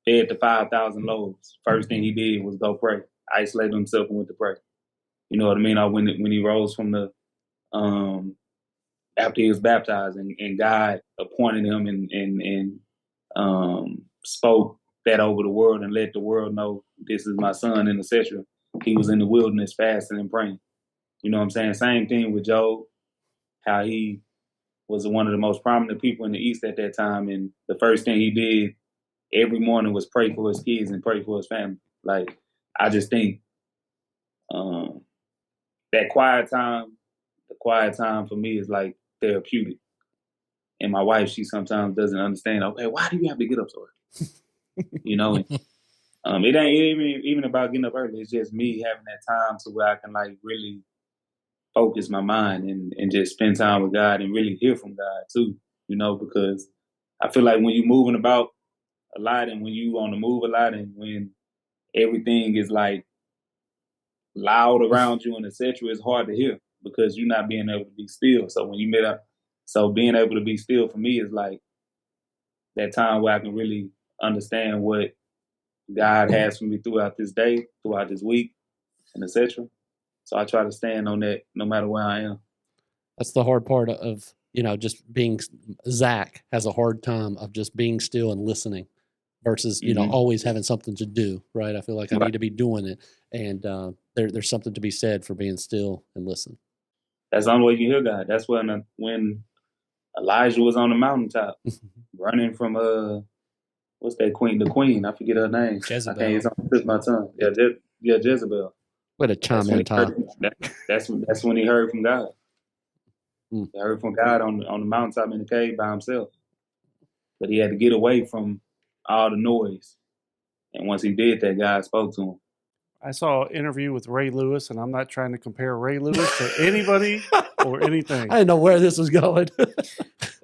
fed the 5,000 loaves, first thing he did was go pray, isolated himself and went to pray. You know what I mean? When he rose from the after he was baptized, and God appointed him and spoke that over the world and let the world know this is my son, and etc. He was in the wilderness fasting and praying. You know what I'm saying? Same thing with Job, how he was one of the most prominent people in the East at that time, and the first thing he did every morning was pray for his kids and pray for his family. Like, I just think that the quiet time for me is like therapeutic. And my wife, she sometimes doesn't understand. Okay, why do you have to get up so early? You know, it ain't even about getting up early. It's just me having that time to where I can like really focus my mind and just spend time with God and really hear from God too. You know, because I feel like when you're moving about a lot and when you on the move a lot and when everything is like loud around you and etc., it's hard to hear because you're not being able to be still. So when you met up, so being able to be still for me is like that time where I can really understand what God has for me throughout this day, throughout this week, and etc. So I try to stand on that no matter where I am. That's the hard part of, just being. Zach has a hard time of just being still and listening versus, always having something to do, right? I feel like I need to be doing it. And there's something to be said for being still and listen. That's the only way you hear God. That's when Elijah was on the mountaintop running from what's that queen? The queen, I forget her name. Jezebel. I can't. It's on the tip of my tongue. Yeah, Jezebel. What a chime in, Todd. That's when he heard from God. He heard from God on the mountaintop in the cave by himself. But he had to get away from all the noise. And once he did that, God spoke to him. I saw an interview with Ray Lewis, and I'm not trying to compare Ray Lewis to anybody or anything. I didn't know where this was going.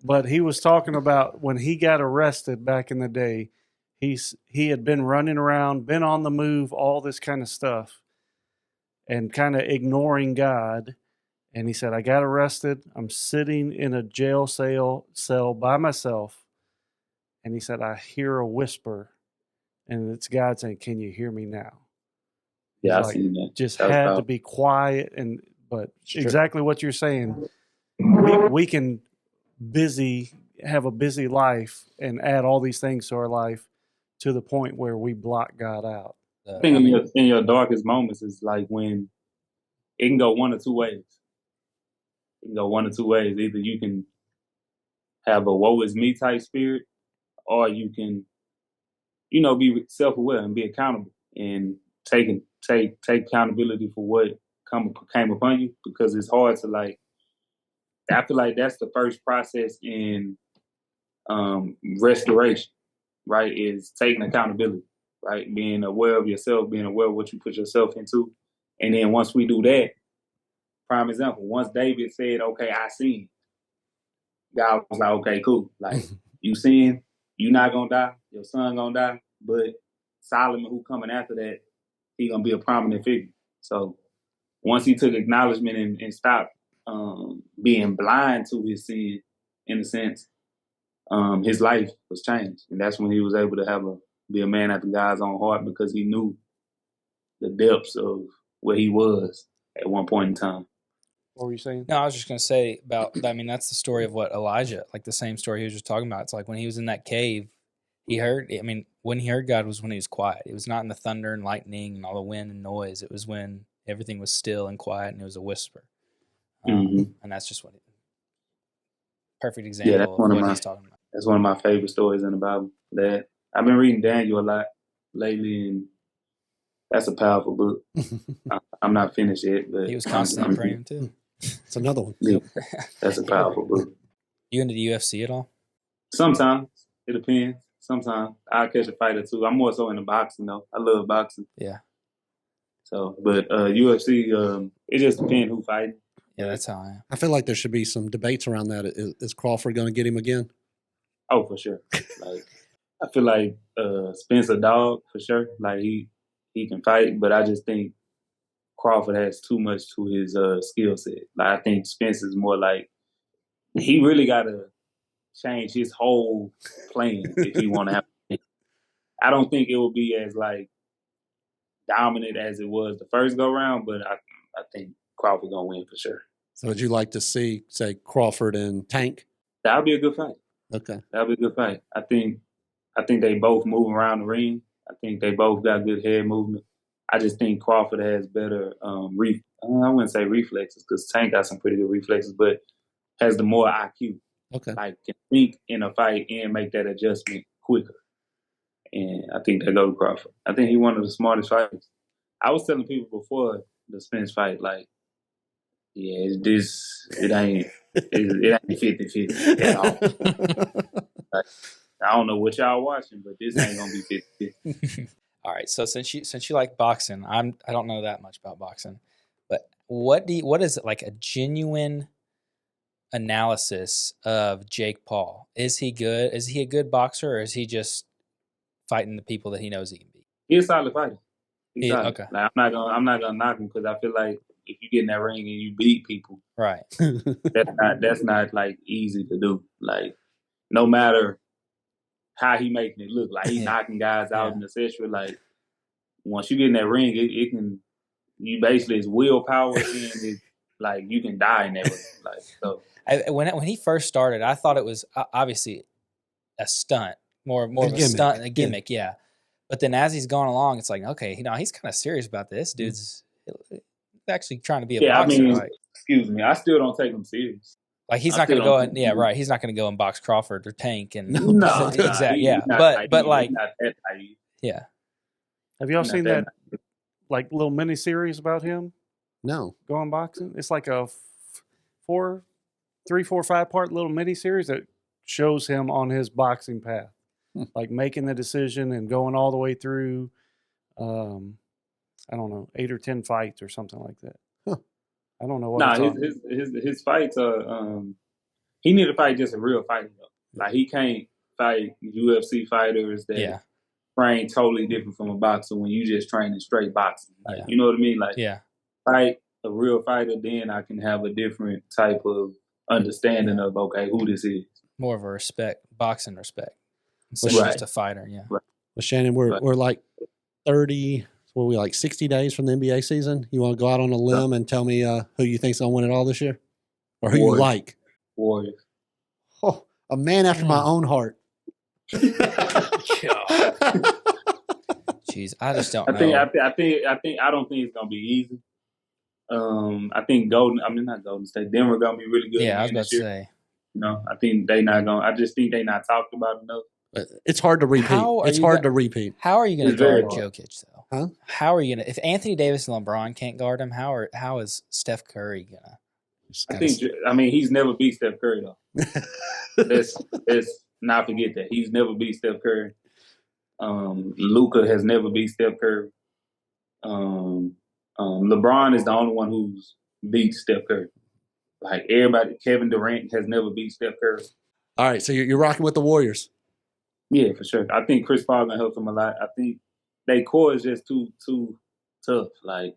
But he was talking about when he got arrested back in the day, he had been running around, been on the move, all this kind of stuff, and kind of ignoring God. And he said, I got arrested. I'm sitting in a jail cell by myself. And he said, I hear a whisper, and it's God saying, can you hear me now? Yeah, I seen that. Just had to be quiet, but exactly what you're saying. We can have a busy life and add all these things to our life to the point where we block God out. I think in your darkest moments is like when it can go one or two ways. It can go one or two ways. Either you can have a woe is me type spirit, or you can, be self-aware and be accountable and take accountability for what came upon you, because it's hard to I feel like that's the first process in restoration, right? Is taking accountability, right? Being aware of yourself, being aware of what you put yourself into. And then once we do that, prime example, once David said, okay, I seen, God was like, okay, cool. Like, you seeing, you not gonna die, your son gonna die, but Solomon, who coming after that, he gonna be a prominent figure. So once he took acknowledgement and stopped being blind to his sin, in a sense, his life was changed, and that's when he was able to be a man after God's own heart because he knew the depths of where he was at one point in time. What were you saying? No, I was just going to say about, I mean, that's the story of what Elijah, like the same story he was just talking about. It's like when he was in that cave, when he heard God was when he was quiet. It was not in the thunder and lightning and all the wind and noise. It was when everything was still and quiet and it was a whisper. And that's just perfect example of what he's talking about. That's one of my favorite stories in the Bible. That I've been reading Daniel a lot lately, and that's a powerful book. I'm not finished yet, but he was constantly praying too. It's another one. Yeah, that's a powerful book. You into the UFC at all? Sometimes it depends. Sometimes I'll catch a fight or two. I'm more so into boxing though. I love boxing. Yeah. So, but UFC, it just depends who fighting. Yeah, that's how I am. I feel like there should be some debates around that. Is Crawford going to get him again? Oh, for sure. Like, I feel like Spencer Dog for sure. Like he can fight, but I just think Crawford has too much to his skill set. Like I think Spencer's more like he really got to change his whole plan if he want to have. I don't think it will be as like dominant as it was the first go round, but I think Crawford gonna win for sure. So would you like to see, say, Crawford and Tank? That'll be a good fight. Okay, that'll be a good fight. I think they both move around the ring. I think they both got good head movement. I just think Crawford has better I wouldn't say reflexes because Tank got some pretty good reflexes, but has the more IQ. Okay, Like can think in a fight and make that adjustment quicker. And I think they go to Crawford. I think he's one of the smartest fighters. I was telling people before the Spence fight, like, yeah, it ain't 50-50 at all. Like, I don't know what y'all watching, but this ain't gonna be 50-50. All right. So since you like boxing, I don't know that much about boxing, but what is it like a genuine analysis of Jake Paul? Is he good? Is he a good boxer, or is he just fighting the people that he knows he can beat? He's a solid fighter. He's solid. Okay. Like, I'm not gonna knock him because I feel like if you get in that ring and you beat people, right? that's not like easy to do. Like no matter how he making it look, like he knocking guys out and etc. Like once you get in that ring, it can you basically it's willpower and it's like you can die in that ring. Like so. When he first started, I thought it was obviously a stunt, more of a stunt, a gimmick, yeah. But then as he's gone along, it's like, okay, he's kind of serious about this. Dude's actually trying to be a boxer. I mean, excuse me, I still don't take him serious. Like he's not going to go and right. He's not going to go and box Crawford or Tank and no, exactly, yeah. But like, yeah. Have y'all seen that like little mini series about him? No, going boxing. It's like a 4, 5 part little mini series that shows him on his boxing path, like making the decision and going all the way through. I don't know, 8 or 10 fights or something like that. I don't know what. His fights are. He need to fight just a real fighter though. Like he can't fight UFC fighters that train totally different from a boxer when you just train in straight boxing. Like, you know what I mean? Like fight a real fighter, then I can have a different type of understanding of okay, who this is. More of a boxing respect instead of just a fighter. Yeah. Right. Well, Shannon, we're like 30. What are we like 60 days from the NBA season? You want to go out on a limb and tell me who you think's gonna win it all this year, or who you like? Warriors. Oh, a man after my own heart. Jeez, I just don't know. I don't think it's gonna be easy. I think not Golden State. Denver gonna be really good. Yeah, I was about to say. No, I think they not gonna. I just think they not talked about enough. It's hard to repeat. It's hard to repeat. How are you going to guard Jokic though? Huh? How are you going to? If Anthony Davis and LeBron can't guard him, how is Steph Curry gonna? He's never beat Steph Curry though. let's not forget that he's never beat Steph Curry. Luka has never beat Steph Curry. LeBron is the only one who's beat Steph Curry. Like everybody, Kevin Durant has never beat Steph Curry. All right, so you're rocking with the Warriors. Yeah, for sure. I think Chris Paul gonna help them a lot. I think their core is just too tough. Like,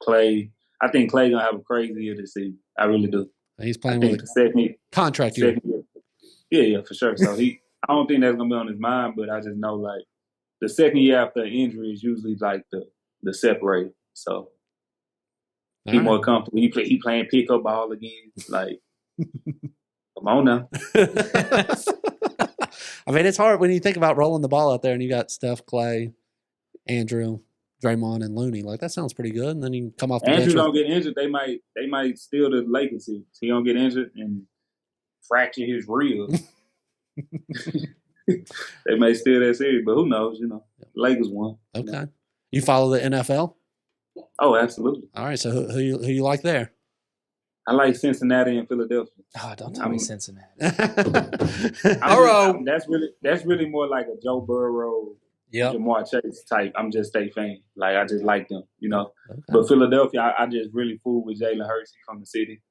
Clay. I think Clay gonna have a crazy year this season. I really do. He's I playing think with the a contract year. second year. Yeah, for sure. So I don't think that's gonna be on his mind, but I just know like the second year after an injury is usually like the separator. So he more comfortable. He playing pickup ball again. Like, come on now. I mean, it's hard when you think about rolling the ball out there and you got Steph, Clay, Andrew, Draymond, and Looney. Like, that sounds pretty good. And then you come off the Andrew bench. don't get injured, they might steal the Lakers series. He don't get injured and fracture his ribs. They may steal that series, but who knows? Lakers won. Okay. You follow the NFL? Oh, absolutely. All right. So who you like there? I like Cincinnati and Philadelphia. Oh, don't tell me Cincinnati. That's really more like a Joe Burrow, Jamar Chase type. I'm just a fan. Like, I just like them, Okay. But Philadelphia, I just really fool with Jalen Hurts from the city.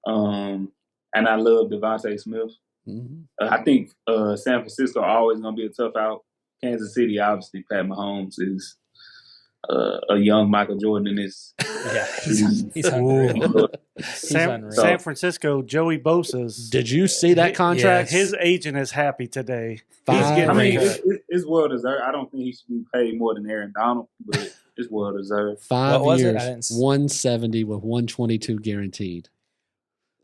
And I love Devontae Smith. Mm-hmm. I think San Francisco always going to be a tough out. Kansas City, obviously, Pat Mahomes is a young Michael Jordan in this. Yeah, he's unreal. San Francisco, Joey Bosa's. Did you see that contract? Yes. His agent is happy today. It's well deserved. I don't think he should be paid more than Aaron Donald, but it's well deserved. 5 years, 170 with 122 guaranteed.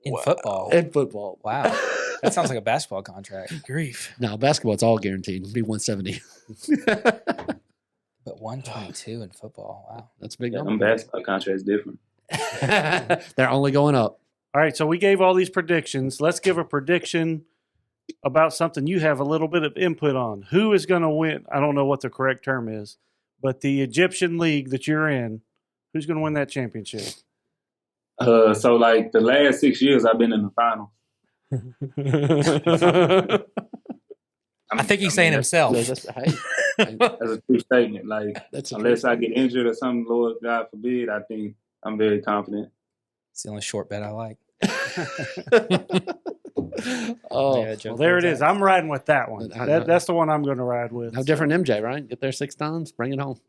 In football? In football. Wow. That sounds like a basketball contract. Good grief. No, basketball, it's all guaranteed. It'd be 170. But 122 in football. Wow. That's a big Them number. basketball contracts different. They're only going up. All right, so we gave all these predictions. Let's give a prediction about something you have a little bit of input on. Who is going to win? I don't know what the correct term is, but the Egyptian league that you're in, who's going to win that championship? So like the last 6 years, I've been in the final. I think he's saying himself. That's a true statement. Like, unless I get injured or something, Lord God forbid, I think I'm very confident. It's the only short bet I like. Well, there it is. I'm riding with that one. That's the one I'm going to ride with. No different MJ, right? Get there 6 times, bring it home.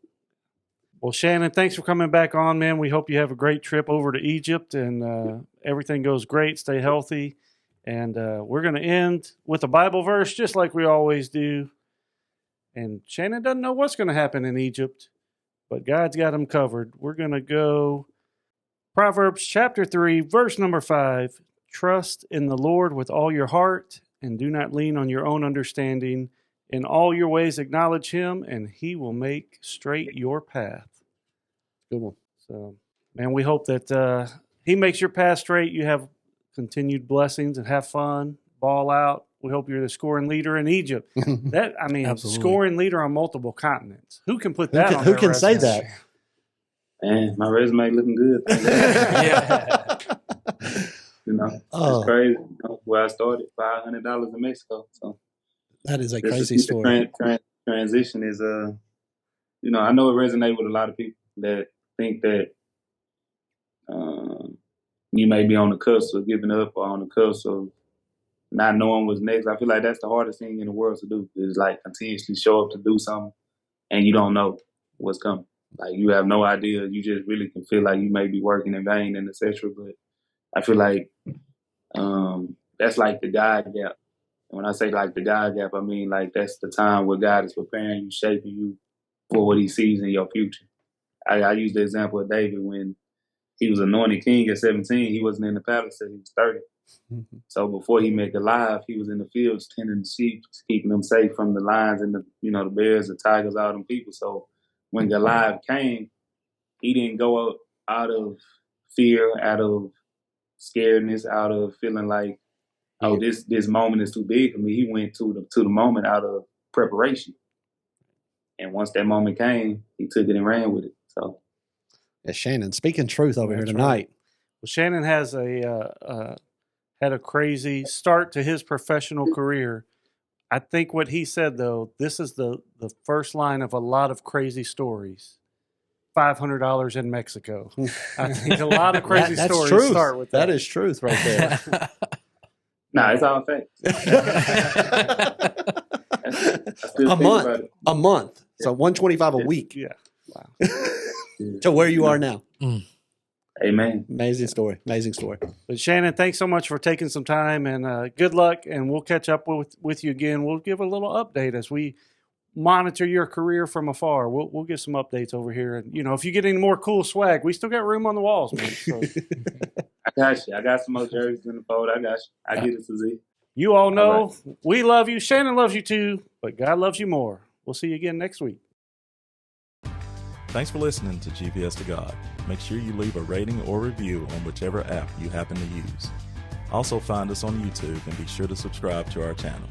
Well, Shannon, thanks for coming back on, man. We hope you have a great trip over to Egypt and everything goes great. Stay healthy. And we're going to end with a Bible verse just like we always do. And Shannon doesn't know what's going to happen in Egypt, but God's got him covered. We're going to go Proverbs chapter 3, verse number 5. Trust in the Lord with all your heart and do not lean on your own understanding. In all your ways acknowledge him and he will make straight your path. Good one. So, man, we hope that he makes your path straight. You have continued blessings and have fun, ball out. We hope you're the scoring leader in Egypt. Scoring leader on multiple continents. Who can put that on Who can resume? say that? Man, my resume looking good. Yeah. It's crazy. Where I started, $500 in Mexico. So that is a crazy story. Transition is I know it resonates with a lot of people that think that you may be on the cusp of giving up or on the cusp of not knowing what's next. I feel like that's the hardest thing in the world to do is like continuously show up to do something and you don't know what's coming. Like you have no idea. You just really can feel like you may be working in vain and etc. But I feel like that's like the God gap. And when I say like the God gap, I mean like that's the time where God is preparing you, shaping you for what he sees in your future. I use the example of David when he was anointed king at 17. He wasn't in the palace until he was 30. Mm-hmm. So before he met Goliath, he was in the fields tending the sheep, keeping them safe from the lions and the bears, the tigers, all them people. So when Goliath came, he didn't go out of fear, out of scaredness, out of feeling like, oh, this moment is too big for me. He went to the moment out of preparation. And once that moment came, he took it and ran with it. So, yeah, Shannon, speaking truth over here tonight. Right. Well, Shannon has had a crazy start to his professional career. I think what he said, though, this is the first line of a lot of crazy stories. $500 in Mexico. I think a lot of crazy That's stories truth. start with that. That is truth right there. Nah, it's all facts. I still A think month. about it. A month. So 125 a week Yeah. Wow. to where you are now. Amen. Amazing story. Amazing story. But Shannon, thanks so much for taking some time, and good luck. And we'll catch up with you again. We'll give a little update as we monitor your career from afar. We'll give some updates over here. And if you get any more cool swag, we still got room on the walls, man. So. I got you. I got some more jerseys in the fold. I got you. I get it, Suzy. You all know we love you. Shannon loves you too, but God loves you more. We'll see you again next week. Thanks for listening to GPS to God. Make sure you leave a rating or review on whichever app you happen to use. Also find us on YouTube and be sure to subscribe to our channel.